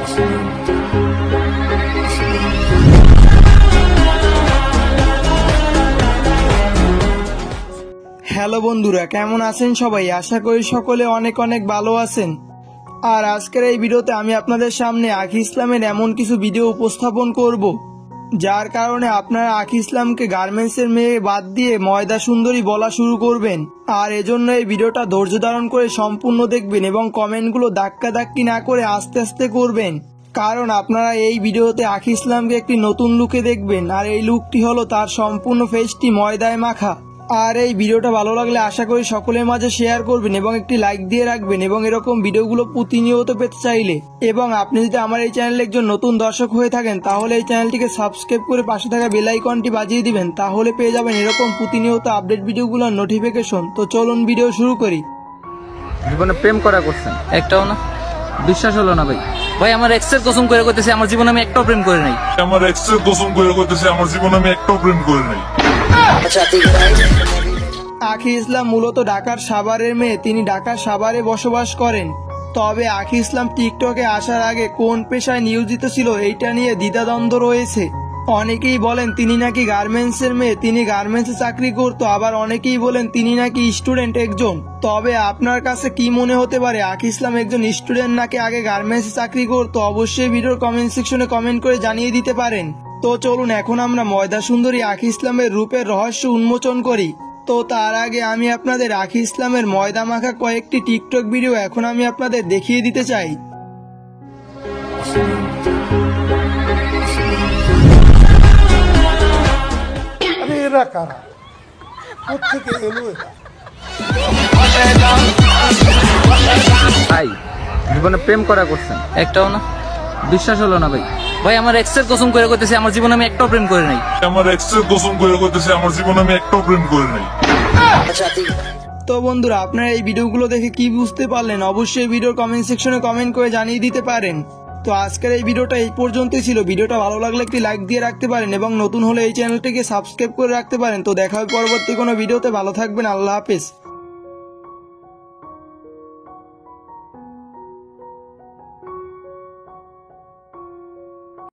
Hello বন্ধুরা, কেমন আছেন সবাই? আশা করি সকলে অনেক অনেক ভালো আছেন। আর আজকের এই ভিডিওতে আমি আপনাদের সামনে আখি ইসলামের এমন কিছু ভিডিও উপস্থাপন করব, যার কারণে আপনারা আখি ইসলামকে গার্মেন্টসের মেয়ে বাদ দিয়ে ময়দা সুন্দরী বলা শুরু করবেন। আর এজন্য এই ভিডিওটা ধৈর্য ধারণ করে সম্পূর্ণ দেখবেন এবং কমেন্টগুলো ধাক্কি না করে আস্তে আস্তে করবেন, কারণ আপনারা এই ভিডিওতে আখি ইসলামকে একটি নতুন লুকে দেখবেন। আর এই লুকটি হলো তার সম্পূর্ণ ফেসটি ময়দায় মাখা। আর এই ভিডিওটা ভালো লাগলে আশা করি সকলের মাঝে শেয়ার করবেন এবং একটি লাইক দিয়ে রাখবেন। এবং এরকম ভিডিওগুলো প্রতিনিয়ত পেতে চাইলে এবং আপনি যদি আমার এই চ্যানেলে একজন নতুন দর্শক হয়ে থাকেন, তাহলে এই চ্যানেলটিকে সাবস্ক্রাইব করে পাশে থাকা বেল আইকনটি বাজিয়ে দিবেন, তাহলে পেয়ে যাবেন এরকম প্রতিনিয়ত আপডেট ভিডিওগুলোর নোটিফিকেশন। তো চলুন ভিডিও শুরু করি। জীবনে প্রেম করা করছেন একটাও না? বিশ্বাস হলো না ভাই? ভাই আমার এক্সের কসম করে করতেছে আমার জীবনে আমি একটাও প্রেম করে নাই। আমার এক্সের কসম করে করতেছে আমার জীবনে আমি একটাও প্রেম করে নাই। আখি ইসলাম মূলত ঢাকার সাভারের মেয়ে। তিনি ঢাকার সাভারে বসবাস করেন। তবে আখি ইসলাম টিকটকে আসার আগে কোন পেশায় নিয়োজিত ছিল এইটা নিয়ে দ্বিধাদ্বন্দ্ব রয়েছে। অনেকেই বলেন তিনি নাকি গার্মেন্টসের মেয়ে, তিনি গার্মেন্টসে চাকরি করত, আবার অনেকেই বলেন তিনি নাকি স্টুডেন্ট একজন। তবে আপনার কাছে কি মনে হতে পারে, আখি ইসলাম একজন স্টুডেন্ট নাকি আগে গার্মেন্টসে চাকরি করতো? অবশ্যই ভিডিওর কমেন্ট সেকশনে কমেন্ট করে জানিয়ে দিতে পারেন। তো চলুন এখন আমরা ময়দা সুন্দরী আখি ইসলামের রূপের রহস্য উন্মোচন করি। তো তার আগে আমি আপনাদের আখি ইসলামের ময়দা মাখা কয়েকটি টিকটক ভিডিও এখন আমি আপনাদের দেখিয়ে দিতে চাই। এরা কারা, কোথেকে এলো এরা? ভাই জীবনে প্রেম করা করছেন একটাও না? বিশ্বাস হলো না ভাই? ভাই আমার এক্সের কসম করে করতেছে আমার জীবনে আমি একটাও প্রেম করে নাই। আমার এক্সের কসম করে করতেছে আমার জীবনে আমি একটাও প্রেম করে নাই। তো বন্ধুরা, আপনারা এই ভিডিওগুলো দেখে কি বুঝতে পারলেন? অবশ্যই ভিডিওর কমেন্ট সেকশনে কমেন্ট করে জানিয়ে দিতে পারেন। তো আজকের এই ভিডিওটা এই পর্যন্তই ছিল। ভিডিওটা ভালো লাগলে একটি লাইক দিয়ে রাখতে পারেন এবং নতুন হলে এই চ্যানেলটিকে সাবস্ক্রাইব করে রাখতে পারেন। তো দেখা হবে পরবর্তী কোনো ভিডিওতে। ভালো থাকবেন, আল্লাহ হাফেজ।